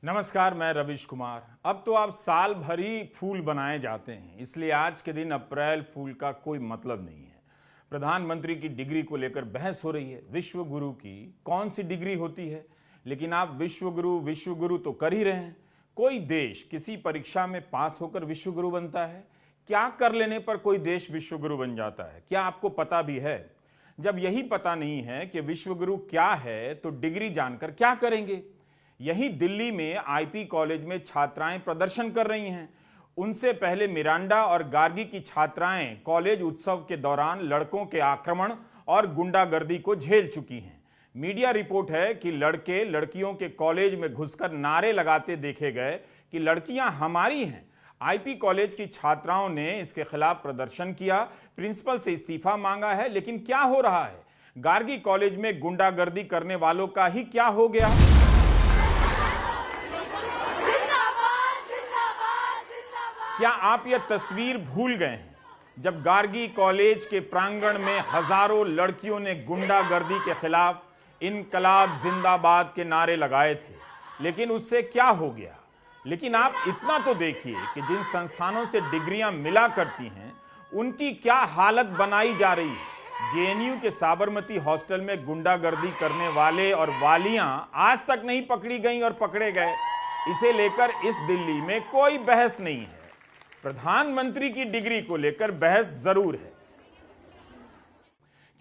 नमस्कार, मैं रविश कुमार। अब तो आप साल भर ही फूल बनाए जाते हैं, इसलिए आज के दिन अप्रैल फूल का कोई मतलब नहीं है। प्रधानमंत्री की डिग्री को लेकर बहस हो रही है। विश्व गुरु की कौन सी डिग्री होती है? लेकिन आप विश्व गुरु तो कर ही रहे हैं। कोई देश किसी परीक्षा में पास होकर विश्व गुरु बनता है? क्या कर लेने पर कोई देश विश्व गुरु बन जाता है? क्या आपको पता भी है? जब यही पता नहीं है कि विश्व गुरु क्या है, तो डिग्री जानकर क्या करेंगे? यही दिल्ली में आईपी कॉलेज में छात्राएं प्रदर्शन कर रही हैं। उनसे पहले मिरांडा और गार्गी की छात्राएं कॉलेज उत्सव के दौरान लड़कों के आक्रमण और गुंडागर्दी को झेल चुकी हैं। मीडिया रिपोर्ट है कि लड़के लड़कियों के कॉलेज में घुसकर नारे लगाते देखे गए कि लड़कियां हमारी हैं। आईपी कॉलेज की छात्राओं ने इसके खिलाफ प्रदर्शन किया, प्रिंसिपल से इस्तीफा मांगा है। लेकिन क्या हो रहा है? गार्गी कॉलेज में गुंडागर्दी करने वालों का ही क्या हो गया? क्या आप यह तस्वीर भूल गए हैं जब गार्गी कॉलेज के प्रांगण में हजारों लड़कियों ने गुंडागर्दी के खिलाफ इनकलाब जिंदाबाद के नारे लगाए थे? लेकिन उससे क्या हो गया? लेकिन आप इतना तो देखिए कि जिन संस्थानों से डिग्रियां मिला करती हैं, उनकी क्या हालत बनाई जा रही है। जेएनयू के साबरमती हॉस्टल में गुंडागर्दी करने वाले और वालियां आज तक नहीं पकड़ी गई और पकड़े गए। इसे लेकर इस दिल्ली में कोई बहस नहीं है। प्रधानमंत्री की डिग्री को लेकर बहस जरूर है,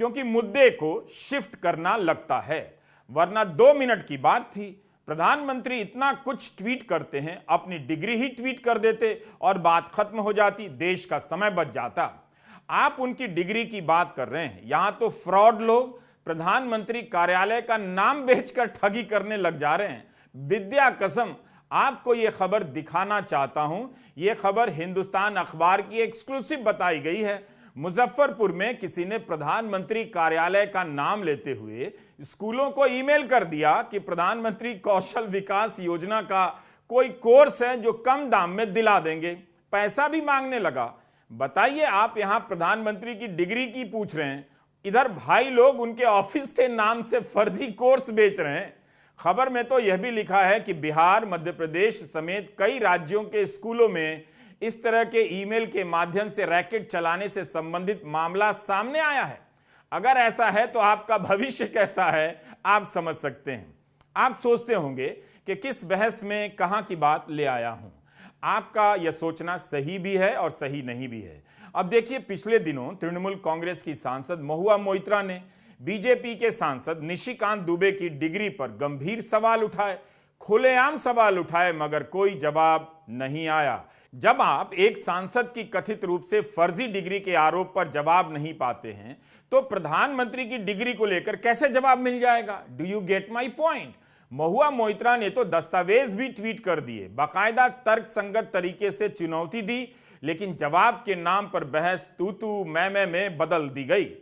क्योंकि मुद्दे को शिफ्ट करना लगता है, वरना 2 मिनट की बात थी। प्रधानमंत्री इतना कुछ ट्वीट करते हैं, अपनी डिग्री ही ट्वीट कर देते और बात खत्म हो जाती, देश का समय बच जाता। आप उनकी डिग्री की बात कर रहे हैं। यहां तो फ्रॉड लोग प्रधानमंत्री कार्यालय का नाम बेचकर ठगी करने लग जा रहे हैं। विद्या कसम, आपको यह खबर दिखाना चाहता हूं। यह खबर हिंदुस्तान अखबार की एक्सक्लूसिव बताई गई है। मुजफ्फरपुर में किसी ने प्रधानमंत्री कार्यालय का नाम लेते हुए स्कूलों को ईमेल कर दिया कि प्रधानमंत्री कौशल विकास योजना का कोई कोर्स है जो कम दाम में दिला देंगे। पैसा भी मांगने लगा। बताइए, आप यहां प्रधानमंत्री की डिग्री की पूछ रहे हैं, इधर भाई लोग उनके ऑफिस के नाम से फर्जी कोर्स बेच रहे हैं। खबर में तो यह भी लिखा है कि बिहार, मध्य प्रदेश समेत कई राज्यों के स्कूलों में इस तरह के ईमेल के माध्यम से रैकेट चलाने से संबंधित मामला सामने आया है। अगर ऐसा है तो आपका भविष्य कैसा है, आप समझ सकते हैं। आप सोचते होंगे कि किस बहस में कहां की बात ले आया हूं। आपका यह सोचना सही भी है और सही नहीं भी है। अब देखिए, पिछले दिनों तृणमूल कांग्रेस की सांसद महुआ मोइत्रा ने बीजेपी के सांसद निशिकांत दुबे की डिग्री पर गंभीर सवाल उठाए, खुलेआम सवाल उठाए, मगर कोई जवाब नहीं आया। जब आप एक सांसद की कथित रूप से फर्जी डिग्री के आरोप पर जवाब नहीं पाते हैं, तो प्रधानमंत्री की डिग्री को लेकर कैसे जवाब मिल जाएगा? Do you get my point? Mahua Moitra ने तो दस्तावेज भी ट्वीट कर दिए, बाकायदा तर्क संगत तरीके से चुनौती दी, लेकिन जवाब के नाम पर बहस तू मैं में बदल दी गई।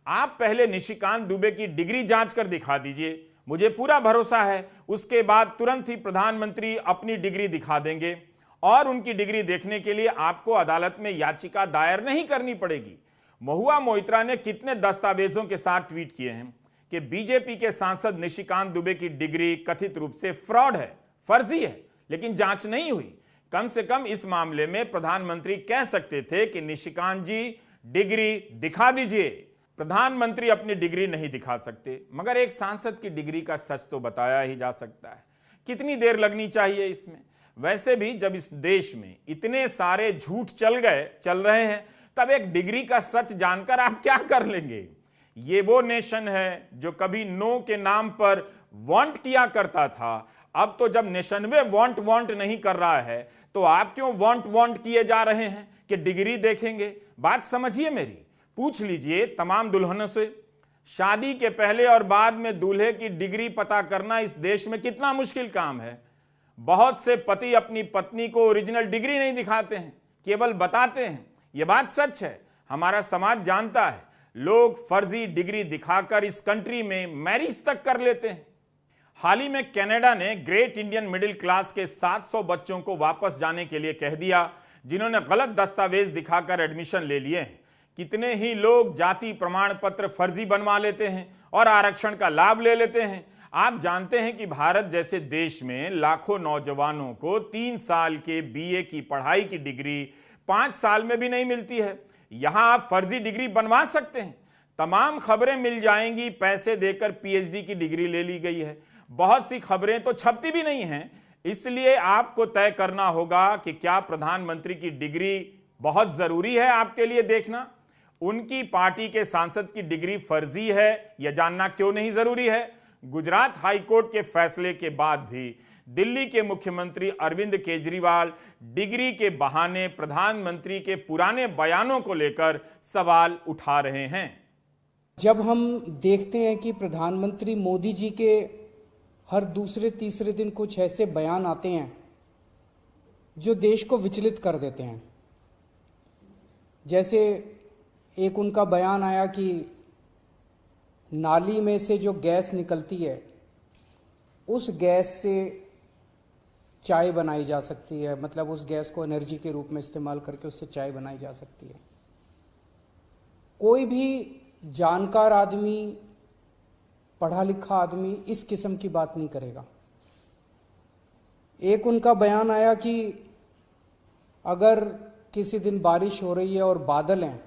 आप पहले निशिकांत दुबे की डिग्री जांच कर दिखा दीजिए, मुझे पूरा भरोसा है उसके बाद तुरंत ही प्रधानमंत्री अपनी डिग्री दिखा देंगे और उनकी डिग्री देखने के लिए आपको अदालत में याचिका दायर नहीं करनी पड़ेगी। महुआ मोइत्रा ने कितने दस्तावेजों के साथ ट्वीट किए हैं कि बीजेपी के सांसद निशिकांत दुबे की डिग्री कथित रूप से फ्रॉड है, फर्जी है, लेकिन जांच नहीं हुई। कम से कम इस मामले में प्रधानमंत्री कह सकते थे कि निशिकांत जी डिग्री दिखा दीजिए। प्रधानमंत्री अपनी डिग्री नहीं दिखा सकते, मगर एक सांसद की डिग्री का सच तो बताया ही जा सकता है। कितनी देर लगनी चाहिए इसमें? वैसे भी जब इस देश में इतने सारे झूठ चल रहे हैं, तब एक डिग्री का सच जानकर आप क्या कर लेंगे? ये वो नेशन है जो कभी नो के नाम पर वांट किया करता था। अब तो जब नेशन वे वांट नहीं कर रहा है, तो आप क्यों वांट किए जा रहे हैं कि डिग्री देखेंगे? बात समझिए मेरी। पूछ लीजिए तमाम दुल्हनों से, शादी के पहले और बाद में दूल्हे की डिग्री पता करना इस देश में कितना मुश्किल काम है। बहुत से पति अपनी पत्नी को ओरिजिनल डिग्री नहीं दिखाते हैं, केवल बताते हैं। यह बात सच है, हमारा समाज जानता है। लोग फर्जी डिग्री दिखाकर इस कंट्री में मैरिज तक कर लेते हैं। हाल ही में कनाडा ने ग्रेट इंडियन मिडिल क्लास के 700 बच्चों को वापस जाने के लिए कह दिया, जिन्होंने गलत दस्तावेज दिखाकर एडमिशन ले लिए हैं। कितने ही लोग जाति प्रमाण पत्र फर्जी बनवा लेते हैं और आरक्षण का लाभ ले लेते हैं। आप जानते हैं कि भारत जैसे देश में लाखों नौजवानों को 3 साल के बीए की पढ़ाई की डिग्री 5 साल में भी नहीं मिलती है। यहां आप फर्जी डिग्री बनवा सकते हैं, तमाम खबरें मिल जाएंगी, पैसे देकर पीएचडी की डिग्री ले ली गई है। बहुत सी खबरें तो छपती भी नहीं हैं। इसलिए आपको तय करना होगा कि क्या प्रधानमंत्री की डिग्री बहुत जरूरी है आपके लिए देखना, उनकी पार्टी के सांसद की डिग्री फर्जी है यह जानना क्यों नहीं जरूरी है। गुजरात हाईकोर्ट के फैसले के बाद भी दिल्ली के मुख्यमंत्री अरविंद केजरीवाल डिग्री के बहाने प्रधानमंत्री के पुराने बयानों को लेकर सवाल उठा रहे हैं। जब हम देखते हैं कि प्रधानमंत्री मोदी जी के हर दूसरे तीसरे दिन कुछ ऐसे बयान आते हैं जो देश को विचलित कर देते हैं, जैसे एक उनका बयान आया कि नाली में से जो गैस निकलती है उस गैस से चाय बनाई जा सकती है, मतलब उस गैस को एनर्जी के रूप में इस्तेमाल करके उससे चाय बनाई जा सकती है। कोई भी जानकार आदमी, पढ़ा लिखा आदमी इस किस्म की बात नहीं करेगा। एक उनका बयान आया कि अगर किसी दिन बारिश हो रही है और बादल हैं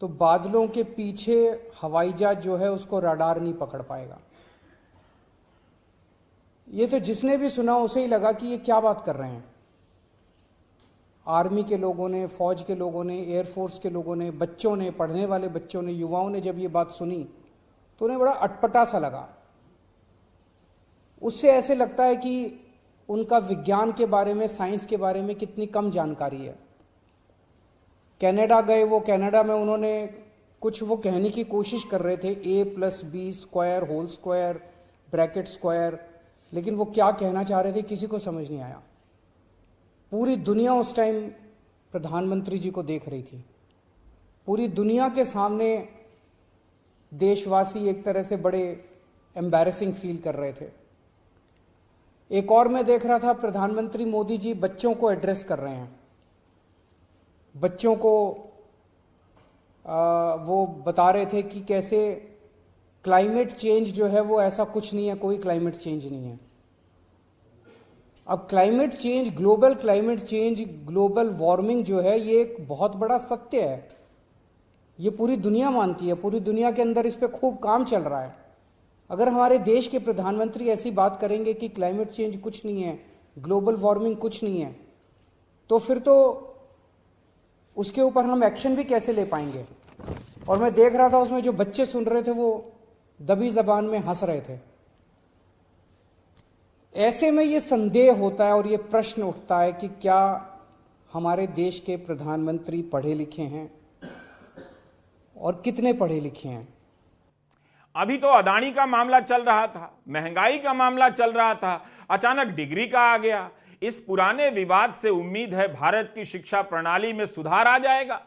तो बादलों के पीछे हवाई जहाज जो है उसको रडार नहीं पकड़ पाएगा। ये तो जिसने भी सुना उसे ही लगा कि ये क्या बात कर रहे हैं। आर्मी के लोगों ने, फौज के लोगों ने, एयरफोर्स के लोगों ने, बच्चों ने, पढ़ने वाले बच्चों ने, युवाओं ने जब ये बात सुनी तो उन्हें बड़ा अटपटा सा लगा। उससे ऐसे लगता है कि उनका विज्ञान के बारे में, साइंस के बारे में कितनी कम जानकारी है। कनाडा गए, वो कनाडा में उन्होंने कुछ वो कहने की कोशिश कर रहे थे, a+b² whole square bracket square, लेकिन वो क्या कहना चाह रहे थे किसी को समझ नहीं आया। पूरी दुनिया उस टाइम प्रधानमंत्री जी को देख रही थी। पूरी दुनिया के सामने देशवासी एक तरह से बड़े एम्बैरेसिंग फील कर रहे थे। एक और मैं देख रहा था, प्रधानमंत्री मोदी जी बच्चों को एड्रेस कर रहे हैं। बच्चों को वो बता रहे थे कि कैसे क्लाइमेट चेंज जो है वो ऐसा कुछ नहीं है, कोई क्लाइमेट चेंज नहीं है। अब climate change, global climate change, global warming जो है ये एक बहुत बड़ा सत्य है। ये पूरी दुनिया मानती है, पूरी दुनिया के अंदर इस पे खूब काम चल रहा है। अगर हमारे देश के प्रधानमंत्री ऐसी बात करेंगे कि क्लाइमेट चेंज कुछ नहीं है, ग्लोबल वार्मिंग कुछ नहीं है, तो फिर तो उसके ऊपर हम एक्शन भी कैसे ले पाएंगे। और मैं देख रहा था उसमें जो बच्चे सुन रहे थे वो दबी जबान में हंस रहे थे। ऐसे में ये संदेह होता है और ये प्रश्न उठता है कि क्या हमारे देश के प्रधानमंत्री पढ़े लिखे हैं और कितने पढ़े लिखे हैं। अभी तो अदानी का मामला चल रहा था, महंगाई का मामला चल रहा था, अचानक डिग्री का आ गया। इस पुराने विवाद से उम्मीद है भारत की शिक्षा प्रणाली में सुधार आ जाएगा।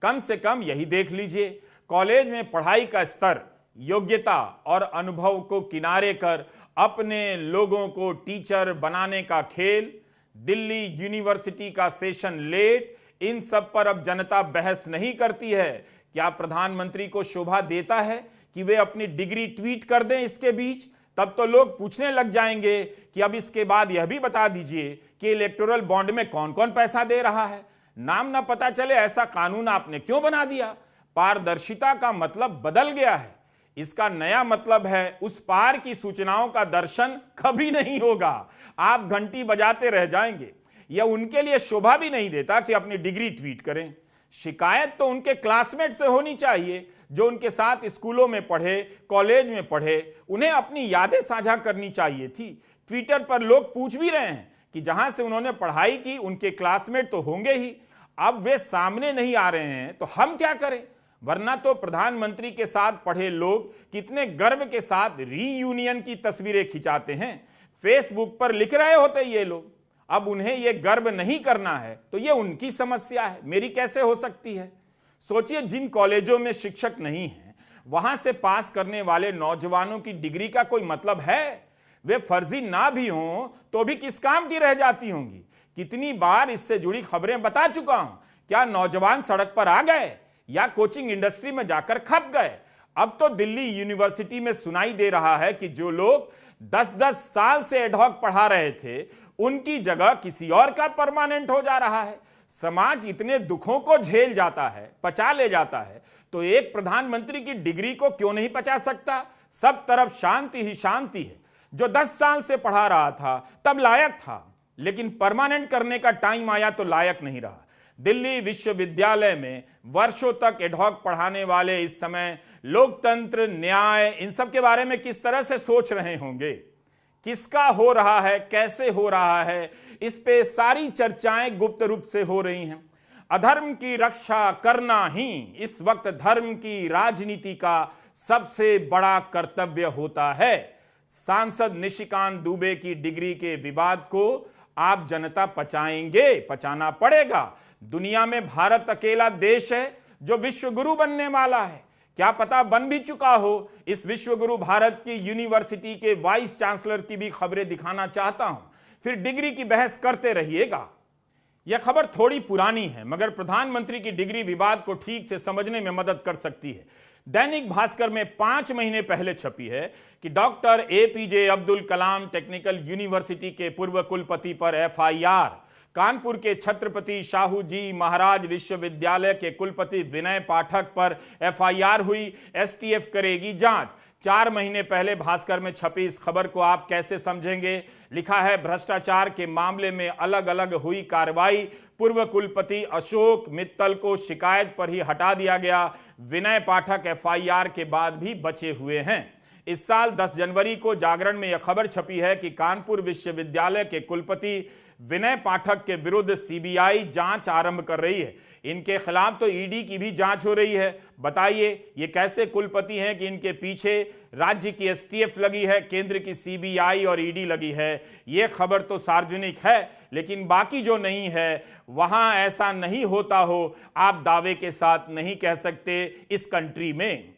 कम से कम यही देख लीजिए, कॉलेज में पढ़ाई का स्तर, योग्यता और अनुभव को किनारे कर अपने लोगों को टीचर बनाने का खेल, दिल्ली यूनिवर्सिटी का सेशन लेट, इन सब पर अब जनता बहस नहीं करती है। क्या प्रधानमंत्री को शोभा देता है कि वे अपनी डिग्री ट्वीट कर दें इसके बीच? तब तो लोग पूछने लग जाएंगे कि अब इसके बाद यह भी बता दीजिए कि इलेक्टोरल बॉन्ड में कौन कौन पैसा दे रहा है। नाम ना पता चले ऐसा कानून आपने क्यों बना दिया। पारदर्शिता का मतलब बदल गया है। इसका नया मतलब है उस पार की सूचनाओं का दर्शन कभी नहीं होगा। आप घंटी बजाते रह जाएंगे। यह उनके लिए शोभा भी नहीं देता कि अपनी डिग्री ट्वीट करें। शिकायत तो उनके क्लासमेट से होनी चाहिए जो उनके साथ स्कूलों में पढ़े, कॉलेज में पढ़े। उन्हें अपनी यादें साझा करनी चाहिए थी। ट्विटर पर लोग पूछ भी रहे हैं कि जहां से उन्होंने पढ़ाई की उनके क्लासमेट तो होंगे ही। अब वे सामने नहीं आ रहे हैं तो हम क्या करें। वरना तो प्रधानमंत्री के साथ पढ़े लोग कितने गर्व के साथ रीयूनियन की तस्वीरें खिंचाते हैं, फेसबुक पर लिख रहे होते ये लोग। अब उन्हें यह गर्व नहीं करना है तो यह उनकी समस्या है, मेरी कैसे हो सकती है। सोचिए, जिन कॉलेजों में शिक्षक नहीं हैं वहां से पास करने वाले नौजवानों की डिग्री का कोई मतलब है? वे फर्जी ना भी हों तो भी किस काम की रह जाती होंगी। कितनी बार इससे जुड़ी खबरें बता चुका हूं। क्या नौजवान सड़क पर आ गए या कोचिंग इंडस्ट्री में जाकर खप गए? अब तो दिल्ली यूनिवर्सिटी में सुनाई दे रहा है कि जो लोग 10-10 साल से एडहॉक पढ़ा रहे थे, उनकी जगह किसी और का परमानेंट हो जा रहा है। समाज इतने दुखों को झेल जाता है, पचा ले जाता है, तो एक प्रधानमंत्री की डिग्री को क्यों नहीं पचा सकता? सब तरफ शांति ही शांति है। जो 10 साल से पढ़ा रहा था तब लायक था, लेकिन परमानेंट करने का टाइम आया तो लायक नहीं रहा। दिल्ली विश्वविद्यालय में वर्षों तक एडहॉक पढ़ाने वाले इस समय लोकतंत्र, न्याय, इन सब के बारे में किस तरह से सोच रहे होंगे? किसका हो रहा है, कैसे हो रहा है, इस पे सारी चर्चाएं गुप्त रूप से हो रही हैं। अधर्म की रक्षा करना ही इस वक्त धर्म की राजनीति का सबसे बड़ा कर्तव्य होता है। सांसद निशिकांत दुबे की डिग्री के विवाद को आप जनता पचाएंगे, पचाना पड़ेगा। दुनिया में भारत अकेला देश है जो विश्वगुरु बनने वाला है। क्या पता बन भी चुका हो। इस विश्वगुरु भारत की यूनिवर्सिटी के वाइस चांसलर की भी खबरें दिखाना चाहता हूं, फिर डिग्री की बहस करते रहिएगा। यह खबर थोड़ी पुरानी है, मगर प्रधानमंत्री की डिग्री विवाद को ठीक से समझने में मदद कर सकती है। दैनिक भास्कर में 5 महीने पहले छपी है कि doctor APJ Abdul Kalam technical university के पूर्व कुलपति पर FIR, कानपुर के छत्रपति शाहू जी महाराज विश्वविद्यालय के कुलपति विनय पाठक पर FIR हुई। STF करेगी जांच। 4 महीने पहले भास्कर में छपी इस खबर को आप कैसे समझेंगे? लिखा है, भ्रष्टाचार के मामले में अलग अलग हुई कार्रवाई। पूर्व कुलपति अशोक मित्तल को शिकायत पर ही हटा दिया गया। विनय पाठक FIR के बाद भी बचे हुए हैं। इस साल 10 जनवरी को जागरण में यह खबर छपी है कि कानपुर विश्वविद्यालय के कुलपति विनय पाठक के विरुद्ध CBI जांच आरंभ कर रही है। इनके खिलाफ तो ED की भी जांच हो रही है। बताइए, ये कैसे कुलपति हैं कि इनके पीछे राज्य की STF लगी है, केंद्र की CBI और ED लगी है? ये खबर तो सार्वजनिक है, लेकिन बाकी जो नहीं है वहां ऐसा नहीं होता हो, आप दावे के साथ नहीं कह सकते इस कंट्री में।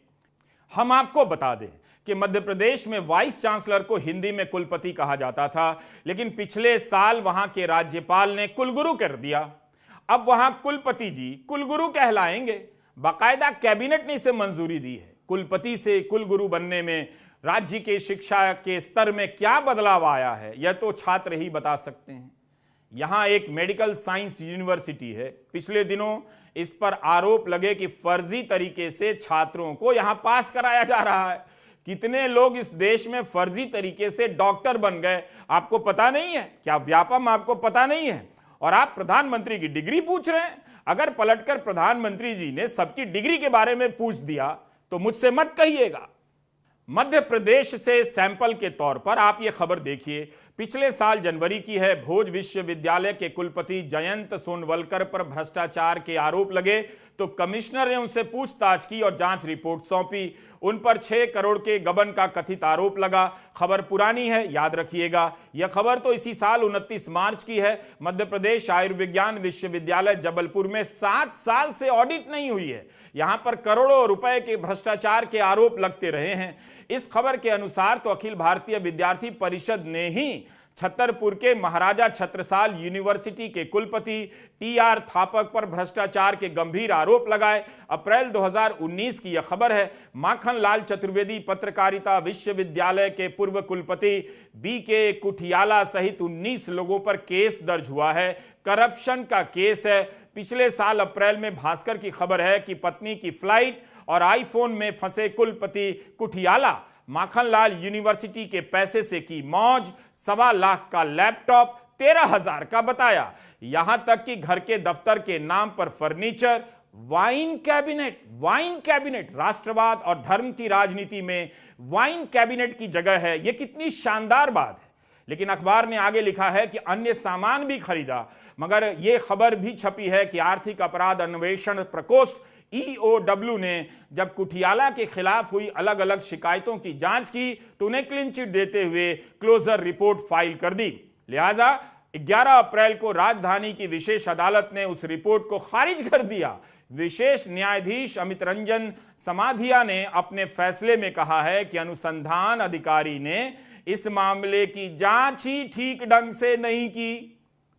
हम आपको बता दें कि मध्य प्रदेश में वाइस चांसलर को हिंदी में कुलपति कहा जाता था, लेकिन पिछले साल वहां के राज्यपाल ने कुलगुरु कर दिया। अब वहां कुलपति जी कुलगुरु कहलाएंगे। बाकायदा कैबिनेट ने इसे मंजूरी दी है। कुलपति से कुलगुरु बनने में राज्य के शिक्षा के स्तर में क्या बदलाव आया है, यह तो छात्र ही बता सकते हैं। यहां एक मेडिकल साइंस यूनिवर्सिटी है। पिछले दिनों इस पर आरोप लगे कि फर्जी तरीके से छात्रों को यहां पास कराया जा रहा है। कितने लोग इस देश में फर्जी तरीके से डॉक्टर बन गए, आपको पता नहीं है क्या? व्यापम आपको पता नहीं है? और आप प्रधानमंत्री की डिग्री पूछ रहे हैं। अगर पलटकर प्रधानमंत्री जी ने सबकी डिग्री के बारे में पूछ दिया तो मुझसे मत कहिएगा। मध्य प्रदेश से सैंपल के तौर पर आप यह खबर देखिए, पिछले साल जनवरी की है। भोज विश्वविद्यालय के कुलपति जयंत सोनवलकर पर भ्रष्टाचार के आरोप लगे तो कमिश्नर ने उनसे पूछताछ की और जांच रिपोर्ट सौंपी। उन पर 6 करोड़ के गबन का कथित आरोप लगा। खबर पुरानी है, याद रखिएगा। यह खबर तो इसी साल 29 मार्च की है। मध्य प्रदेश आयुर्विज्ञान विश्वविद्यालय जबलपुर में 7 साल से ऑडिट नहीं हुई है। यहां पर करोड़ों रुपए के भ्रष्टाचार के आरोप लगते रहे हैं। इस खबर के अनुसार तो अखिल भारतीय विद्यार्थी परिषद ने ही छतरपुर के महाराजा छत्रसाल यूनिवर्सिटी के कुलपति TR थापक पर भ्रष्टाचार के गंभीर आरोप लगाए। अप्रैल 2019 की यह खबर है। माखन लाल चतुर्वेदी पत्रकारिता विश्वविद्यालय के पूर्व कुलपति BK कुठियाला सहित 19 लोगों पर केस दर्ज हुआ है। करप्शन का केस है। पिछले साल अप्रैल में भास्कर की खबर है कि पत्नी की फ्लाइट और आईफोन में फंसे कुलपति कुठियाला माखनलाल यूनिवर्सिटी के पैसे से की मौज। 1.25 लाख का लैपटॉप, 13,000 का बताया। यहां तक कि घर के दफ्तर के नाम पर फर्नीचर। वाइन कैबिनेट राष्ट्रवाद और धर्म की राजनीति में वाइन कैबिनेट की जगह है। यह कितनी शानदार बात है। लेकिन अखबार ने आगे लिखा है कि अन्य सामान भी खरीदा। मगर यह खबर भी छपी है कि आर्थिक अपराध अन्वेषण प्रकोष्ठ EOW ने जब कुठियाला के खिलाफ हुई अलग अलग शिकायतों की जांच की तो उन्हें क्लीन चिट देते हुए क्लोजर रिपोर्ट फाइल कर दी। लिहाजा 11 अप्रैल को राजधानी की विशेष अदालत ने उस रिपोर्ट को खारिज कर दिया। विशेष न्यायाधीश अमित रंजन समाधिया ने अपने फैसले में कहा है कि अनुसंधान अधिकारी ने इस मामले की जांच ही ठीक ढंग से नहीं की।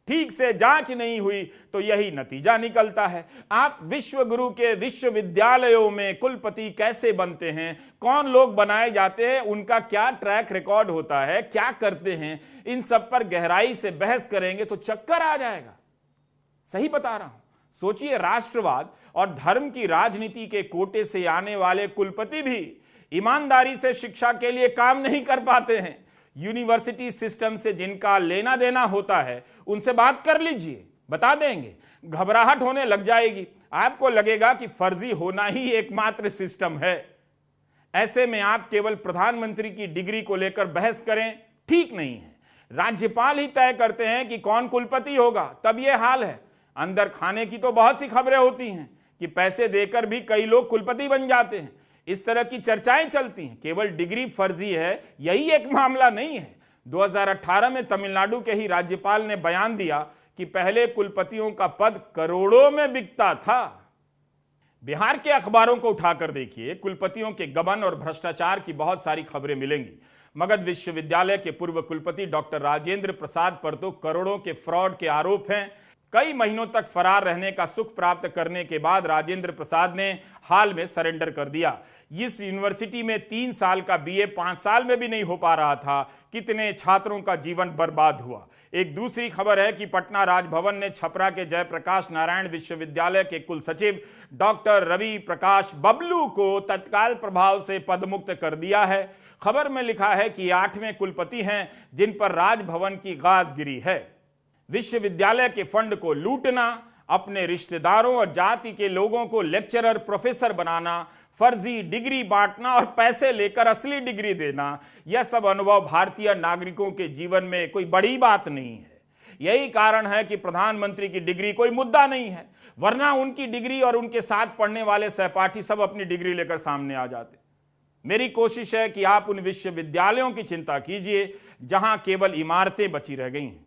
ठीक से जांच नहीं हुई तो यही नतीजा निकलता है। आप विश्व गुरु के विश्वविद्यालयों में कुलपति कैसे बनते हैं, कौन लोग बनाए जाते हैं, उनका क्या ट्रैक रिकॉर्ड होता है, क्या करते हैं, इन सब पर गहराई से बहस करेंगे तो चक्कर आ जाएगा। सही बता रहा हूं। सोचिए, राष्ट्रवाद और धर्म की राजनीति के कोटे से आने वाले कुलपति भी ईमानदारी से शिक्षा के लिए काम नहीं कर पाते हैं। यूनिवर्सिटी सिस्टम से जिनका लेना देना होता है उनसे बात कर लीजिए, बता देंगे। घबराहट होने लग जाएगी, आपको लगेगा कि फर्जी होना ही एकमात्र सिस्टम है। ऐसे में आप केवल प्रधानमंत्री की डिग्री को लेकर बहस करें, ठीक नहीं है। राज्यपाल ही तय करते हैं कि कौन कुलपति होगा, तब यह हाल है। अंदर खाने की तो बहुत सी खबरें होती हैं कि पैसे देकर भी कई लोग कुलपति बन जाते हैं। इस तरह की चर्चाएं चलती हैं। केवल डिग्री फर्जी है यही एक मामला नहीं है। 2018 में तमिलनाडु के ही राज्यपाल ने बयान दिया कि पहले कुलपतियों का पद करोड़ों में बिकता था। बिहार के अखबारों को उठाकर देखिए, कुलपतियों के गबन और भ्रष्टाचार की बहुत सारी खबरें मिलेंगी। मगध विश्वविद्यालय के पूर्व कुलपति डॉक्टर राजेंद्र प्रसाद पर तो करोड़ों के फ्रॉड के आरोप हैं। कई महीनों तक फरार रहने का सुख प्राप्त करने के बाद राजेंद्र प्रसाद ने हाल में सरेंडर कर दिया। इस यूनिवर्सिटी में 3 साल का बीए 5 साल में भी नहीं हो पा रहा था। कितने छात्रों का जीवन बर्बाद हुआ। एक दूसरी खबर है कि पटना राजभवन ने छपरा के जयप्रकाश नारायण विश्वविद्यालय के कुल सचिव डॉक्टर रवि प्रकाश बबलू को तत्काल प्रभाव से पदमुक्त कर दिया है। खबर में लिखा है कि 8वें कुलपति हैं जिन पर राजभवन की गाजगिरी है। विश्वविद्यालय के फंड को लूटना, अपने रिश्तेदारों और जाति के लोगों को लेक्चरर प्रोफेसर बनाना, फर्जी डिग्री बांटना और पैसे लेकर असली डिग्री देना, यह सब अनुभव भारतीय नागरिकों के जीवन में कोई बड़ी बात नहीं है। यही कारण है कि प्रधानमंत्री की डिग्री कोई मुद्दा नहीं है, वरना उनकी डिग्री और उनके साथ पढ़ने वाले सहपाठी सब अपनी डिग्री लेकर सामने आ जाते। मेरी कोशिश है कि आप उन विश्वविद्यालयों की चिंता कीजिए जहां केवल इमारतें बची रह गई हैं।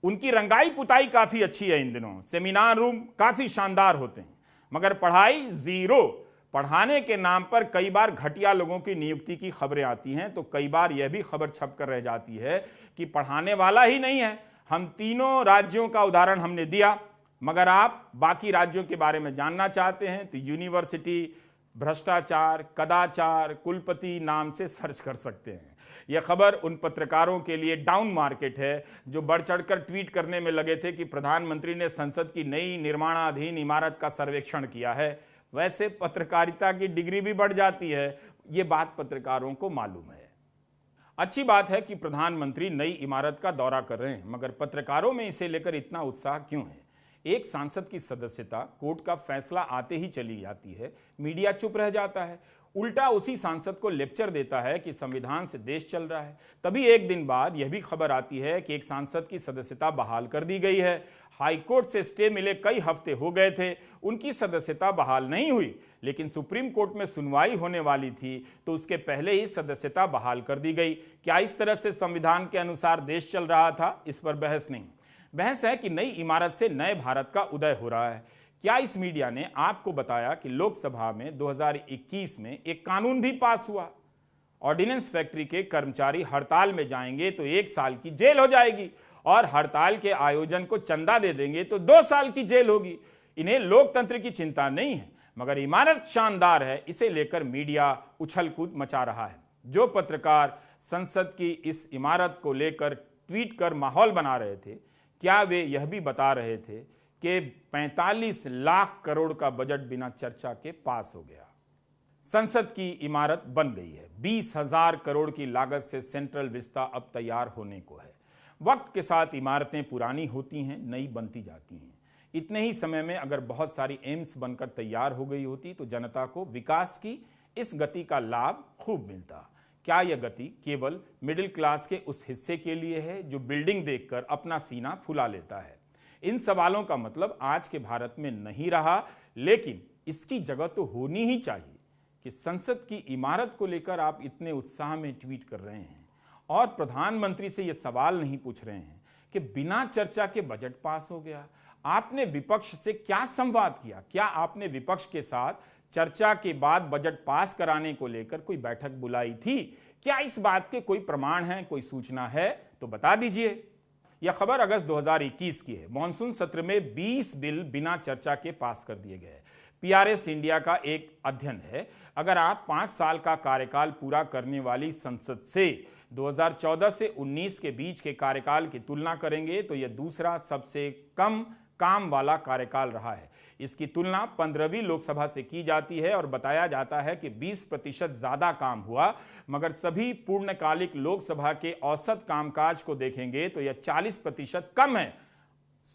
उनकी रंगाई पुताई काफी अच्छी है इन दिनों, सेमिनार रूम काफी शानदार होते हैं, मगर पढ़ाई जीरो। पढ़ाने के नाम पर कई बार घटिया लोगों की नियुक्ति की खबरें आती हैं, तो कई बार यह भी खबर छपकर रह जाती है कि पढ़ाने वाला ही नहीं है। हम तीनों राज्यों का उदाहरण हमने दिया, मगर आप बाकी राज्यों के बारे में जानना चाहते हैं तो यूनिवर्सिटी भ्रष्टाचार कदाचार कुलपति नाम से सर्च कर सकते हैं। यह खबर उन पत्रकारों के लिए डाउन मार्केट है जो बढ़ चढ़कर ट्वीट करने में लगे थे कि प्रधानमंत्री ने संसद की नई निर्माणाधीन इमारत का सर्वेक्षण किया है। वैसे पत्रकारिता की डिग्री भी बढ़ जाती है, ये बात पत्रकारों को मालूम है। अच्छी बात है कि प्रधानमंत्री नई इमारत का दौरा कर रहे हैं, मगर पत्रकारों में इसे लेकर इतना उत्साह क्यों है? एक सांसद की सदस्यता कोर्ट का फैसला आते ही चली जाती है, मीडिया चुप रह जाता है, उल्टा उसी सांसद को लेक्चर देता है कि संविधान से देश चल रहा है। तभी एक दिन बाद यह भी खबर आती है कि एक सांसद की सदस्यता बहाल कर दी गई है। हाईकोर्ट से स्टे मिले कई हफ्ते हो गए थे, उनकी सदस्यता बहाल नहीं हुई, लेकिन सुप्रीम कोर्ट में सुनवाई होने वाली थी तो उसके पहले ही सदस्यता बहाल कर दी गई। क्या इस तरह से संविधान के अनुसार देश चल रहा था? इस पर बहस नहीं। बहस है कि नई इमारत से नए भारत का उदय हो रहा है। क्या इस मीडिया ने आपको बताया कि लोकसभा में 2021 में एक कानून भी पास हुआ? ऑर्डिनेंस फैक्ट्री के कर्मचारी हड़ताल में जाएंगे तो 1 साल की जेल हो जाएगी, और हड़ताल के आयोजन को चंदा दे देंगे तो 2 साल की जेल होगी। इन्हें लोकतंत्र की चिंता नहीं है, मगर इमारत शानदार है, इसे लेकर मीडिया उछल कूद मचा रहा है। जो पत्रकार संसद की इस इमारत को लेकर ट्वीट कर माहौल बना रहे थे, क्या वे यह भी बता रहे थे कि 45 लाख करोड़ का बजट बिना चर्चा के पास हो गया? संसद की इमारत बन गई है। 20,000 करोड़ की लागत से सेंट्रल विस्ता अब तैयार होने को है। वक्त के साथ इमारतें पुरानी होती हैं, नई बनती जाती हैं। इतने ही समय में अगर बहुत सारी एम्स बनकर तैयार हो गई होती तो जनता को विकास की इस गति का लाभ खूब मिलता। क्या यह गति केवल मिडिल क्लास के उस हिस्से के लिए है जो बिल्डिंग देखकर अपना सीना फुला लेता है? इन सवालों का मतलब आज के भारत में नहीं रहा, लेकिन इसकी जगह तो होनी ही चाहिए कि संसद की इमारत को लेकर आप इतने उत्साह में ट्वीट कर रहे हैं और प्रधानमंत्री से यह सवाल नहीं पूछ रहे हैं कि बिना चर्चा के बजट पास हो गया। आपने विपक्ष से क्या संवाद किया? क्या आपने विपक्ष के साथ चर्चा के बाद बजट पास कराने को लेकर कोई बैठक बुलाई थी? क्या इस बात के कोई प्रमाण है, कोई सूचना है तो बता दीजिए। यह खबर अगस्त 2021 की है। मॉनसून सत्र में 20 बिल बिना चर्चा के पास कर दिए गए। पीआरएस इंडिया का एक अध्ययन है, अगर आप 5 साल का कार्यकाल पूरा करने वाली संसद से 2014 से 19 के बीच के कार्यकाल की तुलना करेंगे तो यह दूसरा सबसे कम काम वाला कार्यकाल रहा है। इसकी तुलना 15वीं लोकसभा से की जाती है और बताया जाता है कि 20% ज्यादा काम हुआ, मगर सभी पूर्णकालिक लोकसभा के औसत कामकाज को देखेंगे तो यह 40% कम है।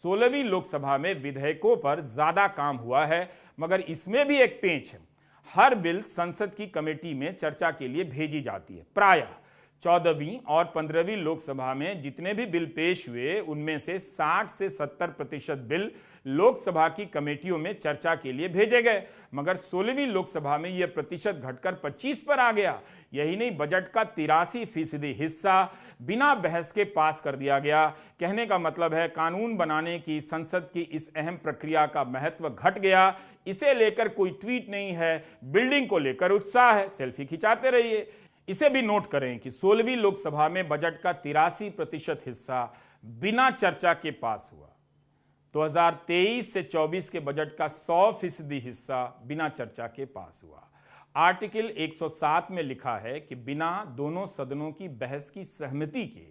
16वीं लोकसभा में विधेयकों पर ज्यादा काम हुआ है, मगर इसमें भी एक पेंच है। हर बिल संसद की कमेटी में चर्चा के लिए भेजी जाती है। प्रायः 14वीं और 15वीं लोकसभा में जितने भी बिल पेश हुए उनमें से 60 से 70% बिल लोकसभा की कमेटियों में चर्चा के लिए भेजे गए, मगर 16वीं लोकसभा में यह प्रतिशत घटकर 25 पर आ गया। यही नहीं, बजट का 83% हिस्सा बिना बहस के पास कर दिया गया। कहने का मतलब है कानून बनाने की संसद की इस अहम प्रक्रिया का महत्व घट गया। इसे लेकर कोई ट्वीट नहीं है, बिल्डिंग को लेकर उत्साह है, सेल्फी खिंचाते रहिए। इसे भी नोट करें कि 16वीं लोकसभा में बजट का 83% हिस्सा बिना चर्चा के पास हुआ। 2023 से 24 के बजट का 100% हिस्सा बिना चर्चा के पास हुआ। आर्टिकल 107 में लिखा है कि बिना दोनों सदनों की बहस की सहमति के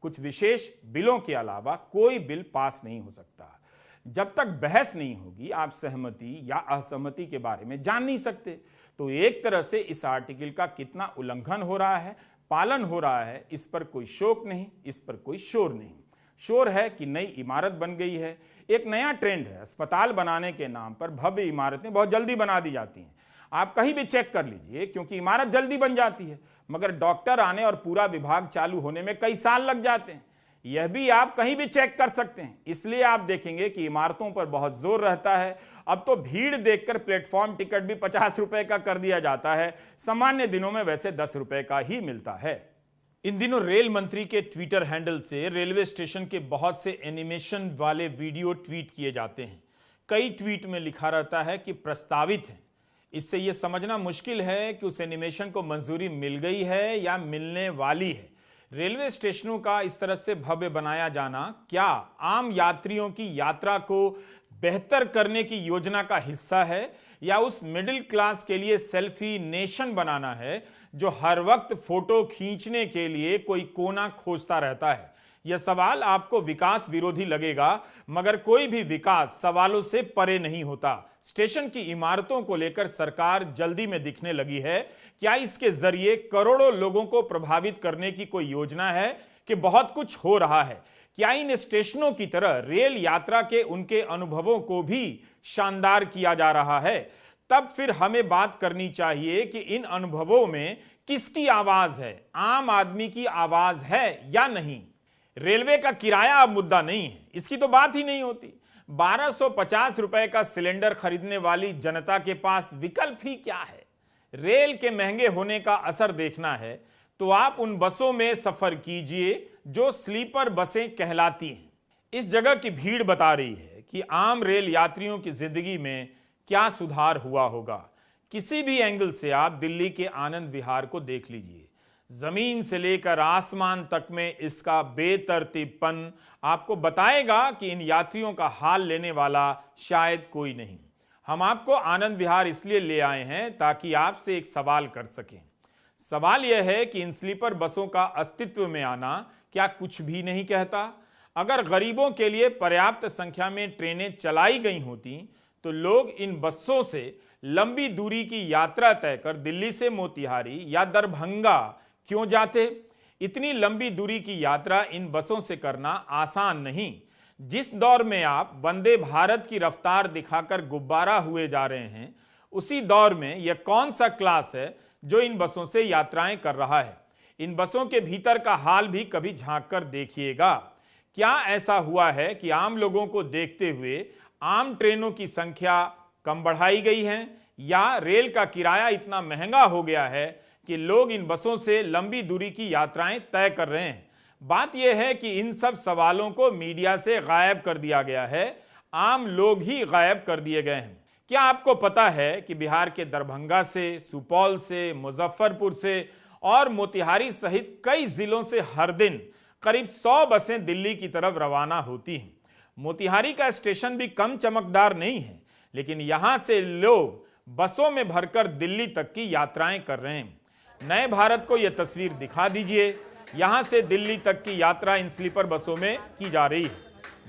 कुछ विशेष बिलों के अलावा कोई बिल पास नहीं हो सकता। जब तक बहस नहीं होगी आप सहमति या असहमति के बारे में जान नहीं सकते। तो एक तरह से इस आर्टिकल का कितना उल्लंघन हो रहा है, पालन हो रहा है, इस पर कोई शोक नहीं, इस पर कोई शोर नहीं। शोर है कि नई इमारत बन गई है। एक नया ट्रेंड है, अस्पताल बनाने के नाम पर भव्य इमारतें बहुत जल्दी बना दी जाती हैं। आप कहीं भी चेक कर लीजिए, क्योंकि इमारत जल्दी बन जाती है, मगर डॉक्टर आने और पूरा विभाग चालू होने में कई साल लग जाते हैं। यह भी आप कहीं भी चेक कर सकते हैं। इसलिए आप देखेंगे कि इमारतों पर बहुत जोर रहता है। अब तो भीड़ देखकर प्लेटफॉर्म टिकट भी 50 रुपए का कर दिया जाता है। सामान्य दिनों में वैसे 10 रुपए का ही मिलता है। इन दिनों रेल मंत्री के ट्विटर हैंडल से रेलवे स्टेशन के बहुत से एनिमेशन वाले वीडियो ट्वीट किए जाते हैं। कई ट्वीट में लिखा रहता है कि प्रस्तावित है। इससे यह समझना मुश्किल है कि उस एनिमेशन को मंजूरी मिल गई है या मिलने वाली है। रेलवे स्टेशनों का इस तरह से भव्य बनाया जाना क्या आम यात्रियों की यात्रा को बेहतर करने की योजना का हिस्सा है, या उस मिडिल क्लास के लिए सेल्फी नेशन बनाना है जो हर वक्त फोटो खींचने के लिए कोई कोना खोजता रहता है? यह सवाल आपको विकास विरोधी लगेगा, मगर कोई भी विकास सवालों से परे नहीं होता। स्टेशन की इमारतों को लेकर सरकार जल्दी में दिखने लगी है। क्या इसके जरिए करोड़ों लोगों को प्रभावित करने की कोई योजना है कि बहुत कुछ हो रहा है? क्या इन स्टेशनों की तरह रेल यात्रा के उनके अनुभवों को भी शानदार किया जा रहा है? तब फिर हमें बात करनी चाहिए कि इन अनुभवों में किसकी आवाज है, आम आदमी की आवाज है या नहीं। रेलवे का किराया अब मुद्दा नहीं है, इसकी तो बात ही नहीं होती। 1250 रुपए का सिलेंडर खरीदने वाली जनता के पास विकल्प ही क्या है? रेल के महंगे होने का असर देखना है तो आप उन बसों में सफर कीजिए जो स्लीपर बसें कहलाती हैं। इस जगह की भीड़ बता रही है कि आम रेल यात्रियों की जिंदगी में क्या सुधार हुआ होगा। किसी भी एंगल से आप दिल्ली के आनंद विहार को देख लीजिए, जमीन से लेकर आसमान तक में इसका बेतरतीबपन आपको बताएगा कि इन यात्रियों का हाल लेने वाला शायद कोई नहीं। हम आपको आनंद विहार इसलिए ले आए हैं ताकि आपसे एक सवाल कर सकें। सवाल यह है कि इन स्लीपर बसों का अस्तित्व में आना क्या कुछ भी नहीं कहता? अगर गरीबों के लिए पर्याप्त संख्या में ट्रेनें चलाई गई होती तो लोग इन बसों से लंबी दूरी की यात्रा तय कर दिल्ली से मोतिहारी या दरभंगा क्यों जाते? इतनी लंबी दूरी की यात्रा इन बसों से करना आसान नहीं। जिस दौर में आप वंदे भारत की रफ्तार दिखाकर गुब्बारा हुए जा रहे हैं, उसी दौर में यह कौन सा क्लास है जो इन बसों से यात्राएं कर रहा है? इन बसों के भीतर का हाल भी कभी झांक कर देखिएगा। क्या ऐसा हुआ है कि आम लोगों को देखते हुए आम ट्रेनों की संख्या कम बढ़ाई गई है, या रेल का किराया इतना महंगा हो गया है कि लोग इन बसों से लंबी दूरी की यात्राएं तय कर रहे हैं? बात यह है कि इन सब सवालों को मीडिया से गायब कर दिया गया है, आम लोग ही गायब कर दिए गए हैं। क्या आपको पता है कि बिहार के दरभंगा से, सुपौल से, मुजफ्फरपुर से और मोतिहारी सहित कई जिलों से हर दिन करीब 100 बसें दिल्ली की तरफ रवाना होती हैं। मोतिहारी का स्टेशन भी कम चमकदार नहीं है, लेकिन यहां से लोग बसों में भरकर दिल्ली तक की यात्राएं कर रहे हैं। नए भारत को यह तस्वीर दिखा दीजिए। यहां से दिल्ली तक की यात्रा इन स्लीपर बसों में की जा रही है।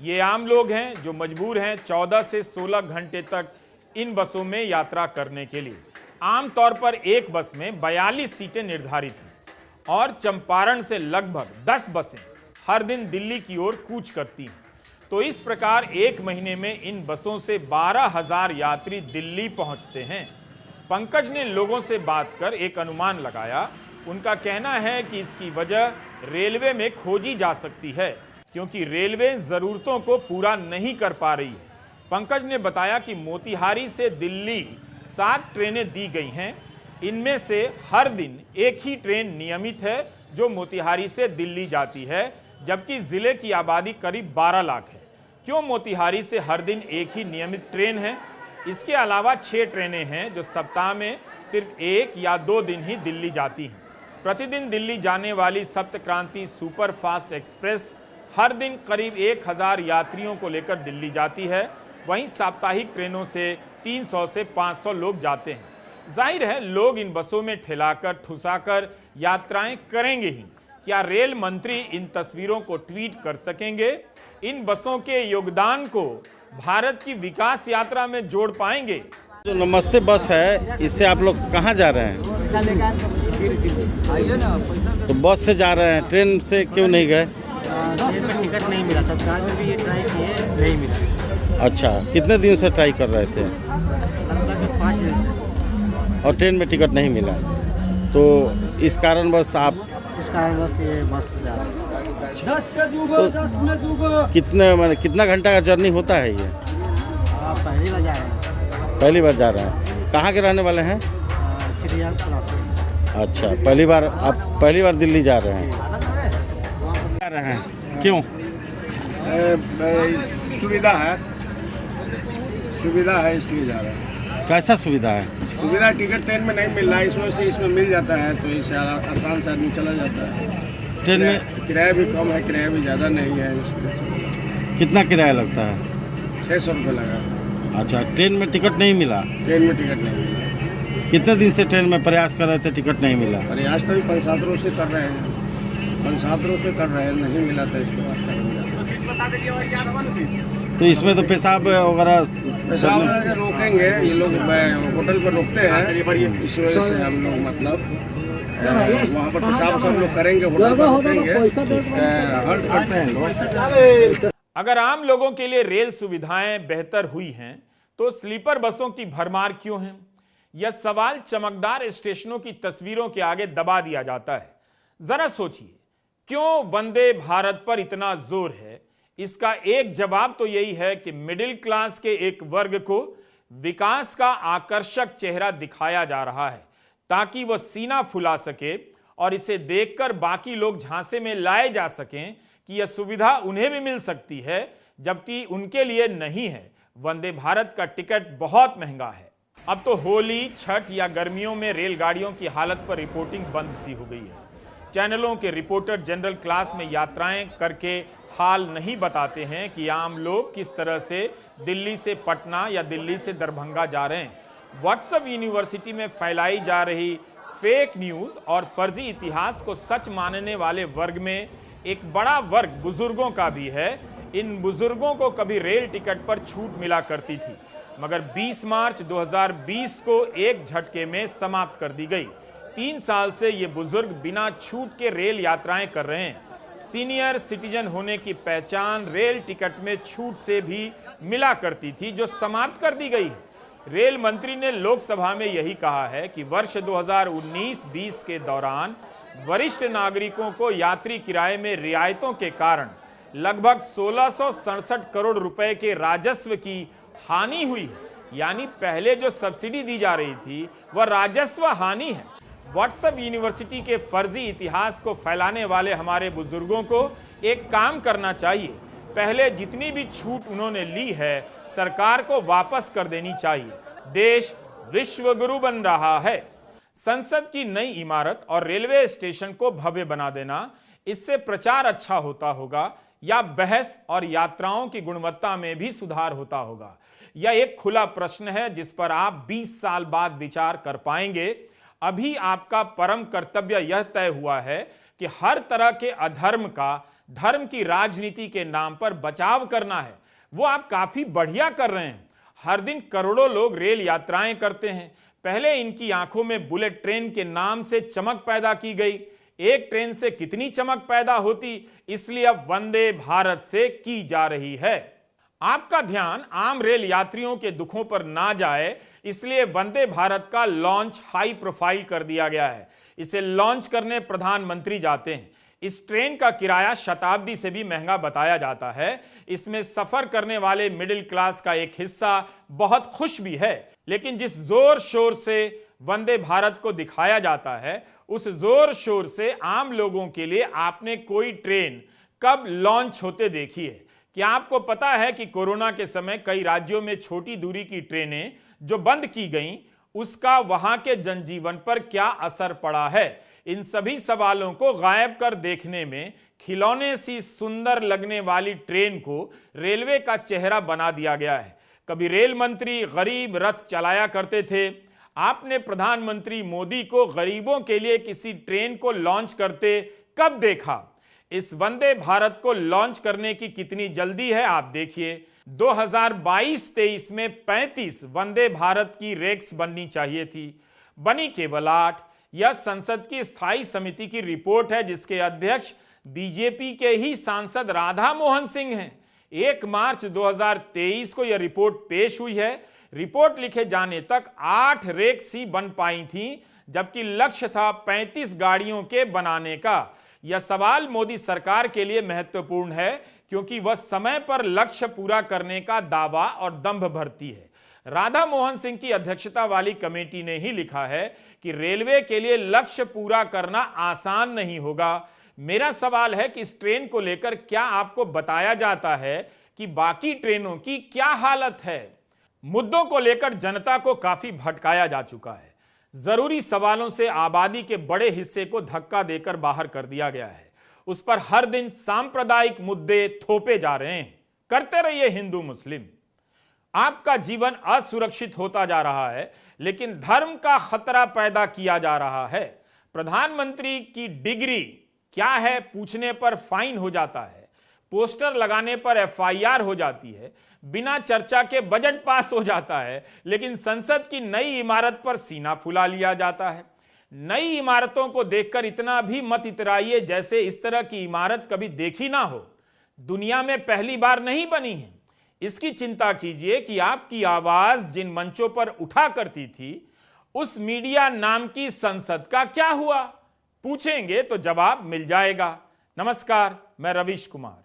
ये आम लोग हैं जो मजबूर हैं 14 से 16 घंटे तक इन बसों में यात्रा करने के लिए। आमतौर पर एक बस में 42 सीटें निर्धारित हैं और चंपारण से लगभग 10 बसें हर दिन दिल्ली की ओर कूच करती हैं। तो इस प्रकार एक महीने में इन बसों से 12,000 यात्री दिल्ली पहुंचते हैं। पंकज ने लोगों से बात कर एक अनुमान लगाया। उनका कहना है कि इसकी वजह रेलवे में खोजी जा सकती है, क्योंकि रेलवे ज़रूरतों को पूरा नहीं कर पा रही है। पंकज ने बताया कि मोतिहारी से दिल्ली 7 ट्रेनें दी गई हैं। इनमें से हर दिन एक ही ट्रेन नियमित है जो मोतिहारी से दिल्ली जाती है, जबकि जिले की आबादी करीब 12 लाख है। क्यों मोतिहारी से हर दिन एक ही नियमित ट्रेन है? इसके अलावा 6 ट्रेनें हैं जो सप्ताह में सिर्फ 1 या 2 दिन ही दिल्ली जाती हैं। प्रतिदिन दिल्ली जाने वाली सप्त क्रांति सुपर फास्ट एक्सप्रेस हर दिन करीब 1000 यात्रियों को लेकर दिल्ली जाती है। वहीं साप्ताहिक ट्रेनों से 300 से 500 लोग जाते हैं। जाहिर है लोग इन बसों में ठेलाकर ठुसाकर यात्राएं करेंगे ही। क्या रेल मंत्री इन तस्वीरों को ट्वीट कर सकेंगे? इन बसों के योगदान को भारत की विकास यात्रा में जोड़ पाएंगे? जो नमस्ते बस है, इससे आप लोग कहाँ जा रहे हैं? तो बस से जा रहे हैं, ट्रेन से क्यों नहीं गए? टिकट नहीं मिला, तत्काल में भी ये ट्राई किए, नहीं मिला। अच्छा, कितने दिन से ट्राई कर रहे थे? लगभग 5 दिन से। और ट्रेन में टिकट नहीं मिला, तो इस कारण बस आप इस कारण बस ये बस से जा रहा है। 10 पे दूगो, 10 में दूगो। कितना घंटा का जर्नी होता है ये? आप पहली बार जा रहे हैं? पहली बार जा रहे हैं। कहाँ के रहने वाले हैं? चिड़ियाखला से। अच्छा, आप पहली बार दिल्ली जा रहे हैं? जा रहे हैं, क्यों? सुविधा है इसलिए जा रहे हैं। कैसा सुविधा है? सुविधा टिकट ट्रेन में नहीं मिल रहा है, इस वजह से इसमें मिल जाता है, तो इससे आसान से आदमी चला जाता है। ट्रेन में किराया भी कम है, किराया भी ज़्यादा नहीं है, इसलिए। कितना किराया लगता है? 600 रुपये लगा। अच्छा, ट्रेन में टिकट नहीं मिला? ट्रेन में टिकट नहीं मिला। कितने दिन से ट्रेन में प्रयास कर रहे थे, टिकट नहीं मिला? अरे आज तक 5-7 रोज से कर रहे हैं, 5-7 रोज से कर रहे हैं, नहीं मिला था। इसके बाद तो इसमें तो पेशाब वगैरह पेशाब रोकेंगे ये लोग, होटल पर रोकते हैं, इस वजह से हम लोग मतलब वहाँ पर पेशाब सब लोग करेंगे, होटल पर रोकेंगे, हल्ट करते हैं। अगर आम लोगों के लिए रेल सुविधाएं बेहतर हुई हैं, तो स्लीपर बसों की भरमार क्यों है? यह सवाल चमकदार स्टेशनों की तस्वीरों के आगे दबा दिया जाता है। जरा सोचिए, क्यों वंदे भारत पर इतना जोर है? इसका एक जवाब तो यही है कि मिडिल क्लास के एक वर्ग को विकास का आकर्षक चेहरा दिखाया जा रहा है, ताकि वह सीना फुला सके और इसे देखकर बाकी लोग झांसे में लाए जा सकें कि यह सुविधा उन्हें भी मिल सकती है, जबकि उनके लिए नहीं है। वंदे भारत का टिकट बहुत महंगा है। अब तो होली, छठ या गर्मियों में रेलगाड़ियों की हालत पर रिपोर्टिंग बंद सी हो गई है। चैनलों के रिपोर्टर जनरल क्लास में यात्राएं करके हाल नहीं बताते हैं कि आम लोग किस तरह से दिल्ली से पटना या दिल्ली से दरभंगा जा रहे हैं। व्हाट्सएप यूनिवर्सिटी में फैलाई जा रही फेक न्यूज़ और फर्जी इतिहास को सच मानने वाले वर्ग में एक बड़ा वर्ग बुजुर्गों का भी है। इन बुजुर्गों को कभी रेल टिकट पर छूट मिला करती थी, मगर 20 मार्च 2020 को एक झटके में समाप्त कर दी गई। 3 साल से ये बुजुर्ग बिना छूट के रेल यात्राएं कर रहे हैं। सीनियर सिटीजन होने की पहचान रेल टिकट में छूट से भी मिला करती थी, जो समाप्त कर दी गई है। रेल मंत्री ने लोकसभा में यही कहा है कि वर्ष 2019-20 के दौरान वरिष्ठ नागरिकों को यात्री किराए में रियायतों के कारण लगभग 1667 करोड़ रुपए के राजस्व की हानि हुई है। यानी पहले जो सब्सिडी दी जा रही थी वह राजस्व हानि है। व्हाट्सएप यूनिवर्सिटी के फर्जी इतिहास को फैलाने वाले हमारे बुजुर्गों को एक काम करना चाहिए। पहले जितनी भी छूट उन्होंने ली है, सरकार को वापस कर देनी चाहिए। देश विश्वगुरु बन रहा है। संसद की नई इमारत और रेलवे स्टेशन को भव्य बना देना इससे प्रचार अच्छा होता होगा या बहस और यात्राओं की गुणवत्ता में भी सुधार होता होगा? यह एक खुला प्रश्न है जिस पर आप 20 साल बाद विचार कर पाएंगे। अभी आपका परम कर्तव्य यह तय हुआ है कि हर तरह के अधर्म का धर्म की राजनीति के नाम पर बचाव करना है। वो आप काफी बढ़िया कर रहे हैं। हर दिन करोड़ों लोग रेल यात्राएं करते हैं। पहले इनकी आंखों में बुलेट ट्रेन के नाम से चमक पैदा की गई। एक ट्रेन से कितनी चमक पैदा होती, इसलिए अब वंदे भारत से की जा रही है। आपका ध्यान आम रेल यात्रियों के दुखों पर ना जाए, इसलिए वंदे भारत का लॉन्च हाई प्रोफाइल कर दिया गया है। इसे लॉन्च करने प्रधानमंत्री जाते हैं। इस ट्रेन का किराया शताब्दी से भी महंगा बताया जाता है। इसमें सफर करने वाले मिडिल क्लास का एक हिस्सा बहुत खुश भी है, लेकिन जिस जोर शोर से वंदे भारत को दिखाया जाता है, उस जोर शोर से आम लोगों के लिए आपने कोई ट्रेन कब लॉन्च होते देखी है? क्या आपको पता है कि कोरोना के समय कई राज्यों में छोटी दूरी की ट्रेनें जो बंद की गईं, उसका वहां के जनजीवन पर क्या असर पड़ा है? इन सभी सवालों को गायब कर देखने में खिलौने सी सुंदर लगने वाली ट्रेन को रेलवे का चेहरा बना दिया गया है। कभी रेल मंत्री गरीब रथ चलाया करते थे। आपने प्रधानमंत्री मोदी को गरीबों के लिए किसी ट्रेन को लॉन्च करते कब देखा? इस वंदे भारत को लॉन्च करने की कितनी जल्दी है आप देखिए। 2022-23 में 35 वंदे भारत की रेक्स बननी चाहिए थी, बनी केवल 8। यह संसद की स्थायी समिति की रिपोर्ट है जिसके अध्यक्ष बीजेपी के ही सांसद राधा मोहन सिंह हैं। 1 मार्च 2023 को यह रिपोर्ट पेश हुई है। रिपोर्ट लिखे जाने तक 8 रेक्स ही बन पाई थी, जबकि लक्ष्य था 35 गाड़ियों के बनाने का। यह सवाल मोदी सरकार के लिए महत्वपूर्ण है क्योंकि वह समय पर लक्ष्य पूरा करने का दावा और दंभ भरती है। राधा मोहन सिंह की अध्यक्षता वाली कमेटी ने ही लिखा है कि रेलवे के लिए लक्ष्य पूरा करना आसान नहीं होगा। मेरा सवाल है कि इस ट्रेन को लेकर क्या आपको बताया जाता है कि बाकी ट्रेनों की क्या हालत है? मुद्दों को लेकर जनता को काफी भटकाया जा चुका है। जरूरी सवालों से आबादी के बड़े हिस्से को धक्का देकर बाहर कर दिया गया है। उस पर हर दिन सांप्रदायिक मुद्दे थोपे जा रहे हैं। करते रहिए हिंदू मुस्लिम। आपका जीवन असुरक्षित होता जा रहा है, लेकिन धर्म का खतरा पैदा किया जा रहा है। प्रधानमंत्री की डिग्री क्या है पूछने पर फाइन हो जाता है, पोस्टर लगाने पर एफआईआर हो जाती है, बिना चर्चा के बजट पास हो जाता है, लेकिन संसद की नई इमारत पर सीना फुला लिया जाता है। नई इमारतों को देखकर इतना भी मत इतराइए जैसे इस तरह की इमारत कभी देखी ना हो। दुनिया में पहली बार नहीं बनी है। इसकी चिंता कीजिए कि आपकी आवाज जिन मंचों पर उठा करती थी, उस मीडिया नाम की संसद का क्या हुआ? पूछेंगे तो जवाब मिल जाएगा। नमस्कार, मैं रवीश कुमार।